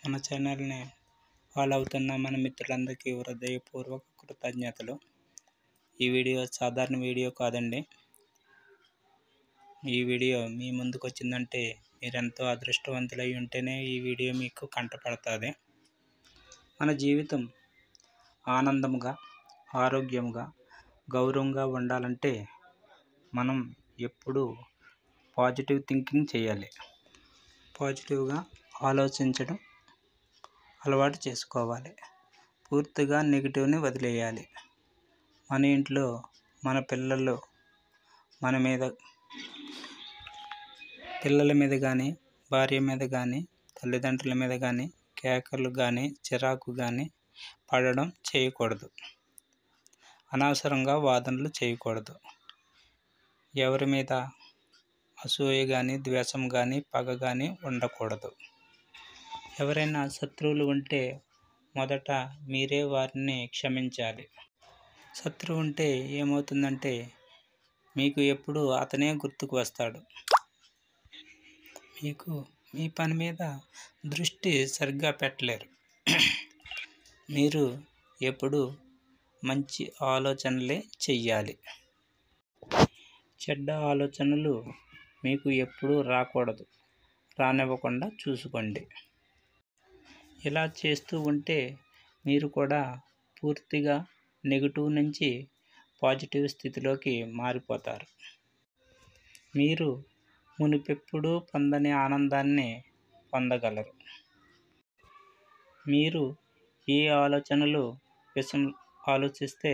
మన ఛానల్ని ఫాలో అవుతున్న మన మిత్రులందరికీ హృదయపూర్వక కృతజ్ఞతలు. ఈ వీడియో సాధారణ వీడియో కాదండి. ఈ వీడియో మీ ముందుకు వచ్చిందంటే మీరెంతో అదృష్టవంతులై ఉంటేనే ఈ వీడియో మీకు కంటపడుతుంది. మన జీవితం ఆనందంగా, ఆరోగ్యంగా, గౌరవంగా ఉండాలంటే మనం ఎప్పుడూ పాజిటివ్ థింకింగ్ చేయాలి. పాజిటివ్గా ఆలోచించడం అలవాటు చేసుకోవాలి. పూర్తిగా నెగిటివ్ని వదిలేయాలి. మన ఇంట్లో మన పిల్లల మీద కానీ, భార్య మీద కానీ, తల్లిదండ్రుల మీద కానీ కేకలు కానీ, చిరాకు కానీ పడడం చేయకూడదు. అనవసరంగా వాదనలు చేయకూడదు. ఎవరి మీద అసూయ కానీ, ద్వేషం కానీ, పగ కానీ ఉండకూడదు. ఎవరైనా శత్రువులు ఉంటే మొదట మీరే వారిని క్షమించాలి. శత్రువు ఉంటే ఏమవుతుందంటే మీకు ఎప్పుడు అతనే గుర్తుకు వస్తాడు. మీకు మీ పని మీద దృష్టి సరిగ్గా పెట్టలేరు. మీరు ఎప్పుడు మంచి ఆలోచనలే చెయ్యాలి. చెడ్డ ఆలోచనలు మీకు ఎప్పుడూ రానివ్వకుండా చూసుకోండి. ఇలా చేస్తూ ఉంటే మీరు కూడా పూర్తిగా నెగిటివ్ నుంచి పాజిటివ్ స్థితిలోకి మారిపోతారు. మీరు మునుపెప్పుడూ పొందని ఆనందాన్ని పొందగలరు. మీరు ఏ ఆలోచనలు ఆలోచిస్తే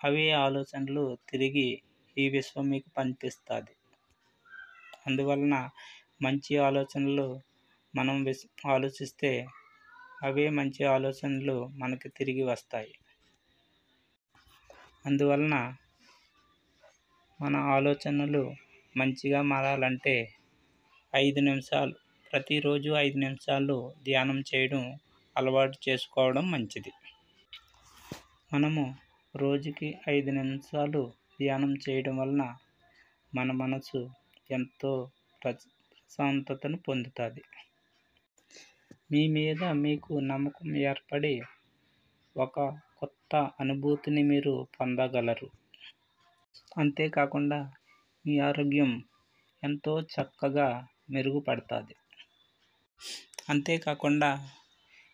అవే ఆలోచనలు తిరిగి ఈ విశ్వం మీకు పంపిస్తుంది. అందువలన మంచి ఆలోచనలు మనం ఆలోచిస్తే అవే మంచి ఆలోచనలు మనకి తిరిగి వస్తాయి. అందువలన మన ఆలోచనలు మంచిగా మారాలంటే ప్రతిరోజు 5 నిమిషాలు ధ్యానం చేయడం అలవాటు చేసుకోవడం మంచిది. మనము రోజుకి 5 నిమిషాలు ధ్యానం చేయడం వలన మన మనసు ఎంతో ప్రశాంతతను పొందుతుంది. మీ మీద మీకు నమ్మకం ఏర్పడి ఒక కొత్త అనుభూతిని మీరు పొందగలరు. అంతేకాకుండా మీ ఆరోగ్యం ఎంతో చక్కగా మెరుగుపడుతుంది. అంతేకాకుండా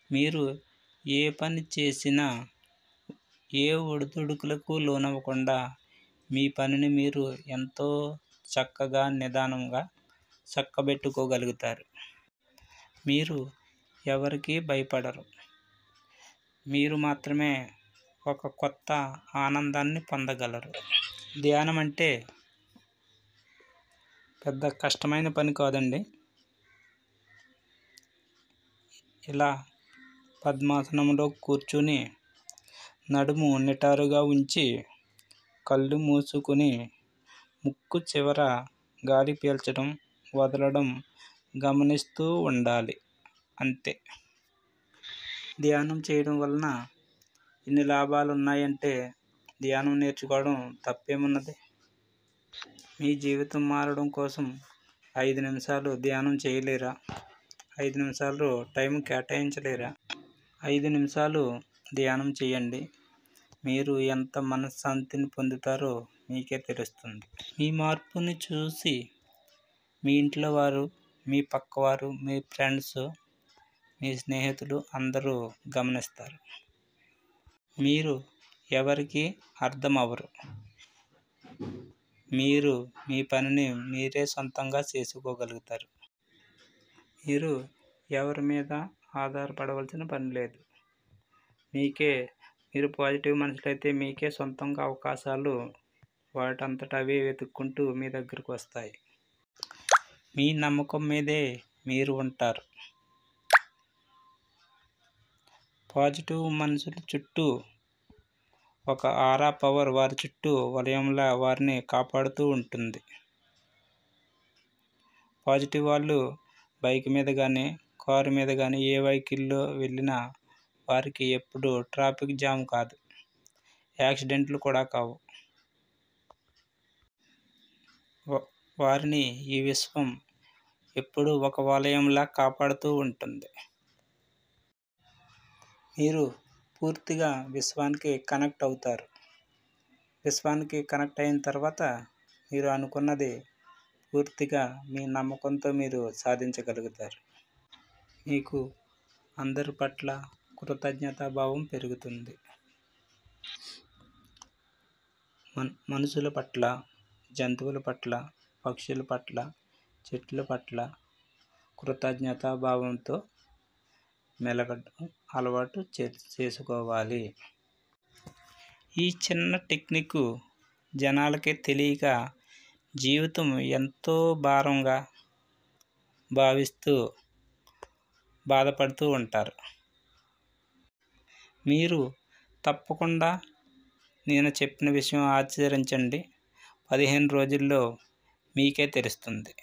మీరు ఏ పని చేసినా ఏ ఒడిదుడుకులకు లోనవ్వకుండా మీ పనిని మీరు ఎంతో చక్కగా నిదానంగా చక్కబెట్టుకోగలుగుతారు. మీరు ఎవరికీ భయపడరు. మీరు మాత్రమే ఒక కొత్త ఆనందాన్ని పొందగలరు. ధ్యానం అంటే పెద్ద కష్టమైన పని కాదండి. ఇలా పద్మాసనంలో కూర్చుని నడుము నిటారుగా ఉంచి కళ్ళు మూసుకుని ముక్కు చివర గాలి పీల్చడం, వదలడం గమనిస్తూ ఉండాలి. అంతే. ధ్యానం చేయడం వలన ఇన్ని లాభాలు ఉన్నాయంటే ధ్యానం నేర్చుకోవడం తప్పేమున్నది? మీ జీవితం మారడం కోసం 5 నిమిషాలు ధ్యానం చేయలేరా? 5 నిమిషాలు టైం కేటాయించలేరా? 5 నిమిషాలు ధ్యానం చేయండి. మీరు ఎంత మనశ్శాంతిని పొందుతారో మీకే తెలుస్తుంది. మీ మార్పుని చూసి మీ ఇంట్లో వారు, మీ పక్కవారు, మీ ఫ్రెండ్స్, మీ స్నేహితులు అందరూ గమనిస్తారు. మీరు ఎవరికి అర్థం అవ్వరు. మీరు మీ పనిని మీరే సొంతంగా చేసుకోగలుగుతారు. మీరు ఎవరి మీద ఆధారపడవలసిన పని లేదు. మీరు పాజిటివ్ మనుషులైతే మీకే సొంతంగా అవకాశాలు వాటంతట అవే వెతుక్కుంటూ మీ దగ్గరకు వస్తాయి. మీ నమ్మకం మీదే మీరు ఉంటారు. పాజిటివ్ మనుషుల చుట్టూ ఒక ఆరా పవర్ వారి చుట్టూ వలయంలా వారిని కాపాడుతూ ఉంటుంది. పాజిటివ్ వాళ్ళు బైక్ మీద కానీ, కారు మీద కానీ ఏ వెహికల్లో వెళ్ళినా వారికి ఎప్పుడు ట్రాఫిక్ జామ్ కాదు, యాక్సిడెంట్లు కూడా కావు. వారిని ఈ విశ్వం ఎప్పుడూ ఒక వలయంలా కాపాడుతూ ఉంటుంది. మీరు పూర్తిగా విశ్వానికి కనెక్ట్ అవుతారు. విశ్వానికి కనెక్ట్ అయిన తర్వాత మీరు అనుకున్నది పూర్తిగా మీ నమ్మకంతో మీరు సాధించగలుగుతారు. మీకు అందరి పట్ల కృతజ్ఞతాభావం పెరుగుతుంది. మనుషుల పట్ల, జంతువుల పట్ల, పక్షుల పట్ల, చెట్ల పట్ల కృతజ్ఞతాభావంతో మెలగడం అలవాటు చేసుకోవాలి. ఈ చిన్న టెక్నిక్ జనాలకి తెలియక జీవితం ఎంతో భారంగా భావిస్తూ బాధపడుతూ ఉంటారు. మీరు తప్పకుండా నేను చెప్పిన విషయం ఆచరించండి. 15 రోజుల్లో మీకే తెలుస్తుంది.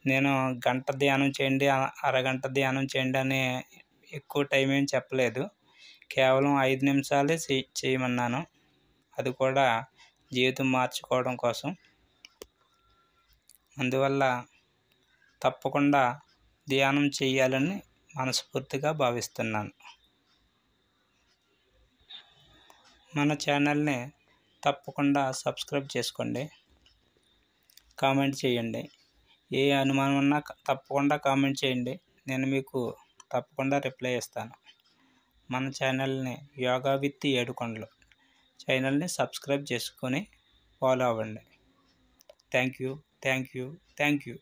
నేను గంట ధ్యానం చేయండి, అరగంట ధ్యానం చేయండి అని ఎక్కువ టైం ఏం చెప్పలేదు. కేవలం 5 నిమిషాలే చేయమన్నాను. అది కూడా జీవితం మార్చుకోవడం కోసం. అందువల్ల తప్పకుండా ధ్యానం చేయాలని మనస్ఫూర్తిగా భావిస్తున్నాను. మన ఛానల్ని తప్పకుండా సబ్స్క్రైబ్ చేసుకోండి, కామెంట్ చేయండి. ఏ అనుమానం ఉన్నా తప్పకుండా కామెంట్ చేయండి. నేను మీకు తప్పకుండా రిప్లై ఇస్తాను. మన ఛానల్ని యోగా విత్ ఏడుకొండలు ఛానల్ని సబ్స్క్రైబ్ చేసుకొని ఫాలో అవ్వండి. Thank you.